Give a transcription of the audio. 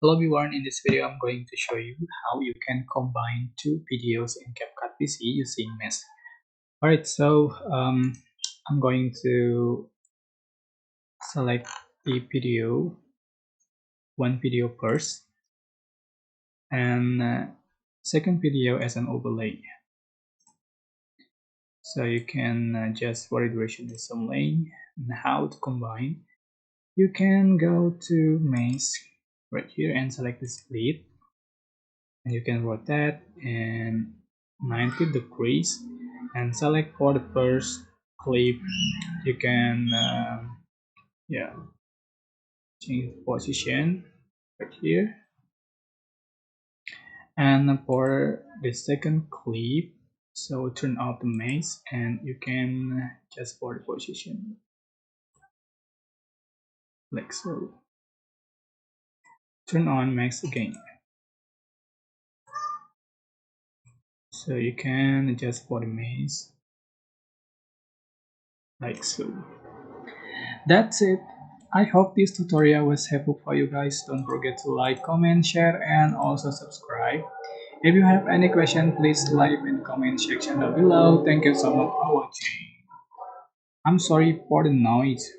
Hello everyone, in this video I'm going to show you how you can combine two videos in CapCut PC using Mesh. Alright, so I'm going to select the video, one video first, and second video as an overlay. So you can adjust for the duration of some lane and how to combine. You can go to Mesh right here and select the split. And you can rotate and 90 degrees and select for the first clip. You can yeah, change position right here, and for the second clip, so turn off the maze and you can just for the position like so. Turn on max again, so you can adjust for the maze like so. That's it. I hope this tutorial was helpful for you guys. Don't forget to like, comment, share, and also subscribe. If you have any question, please leave in the comment section down below. Thank you so much for watching. I'm sorry for the noise.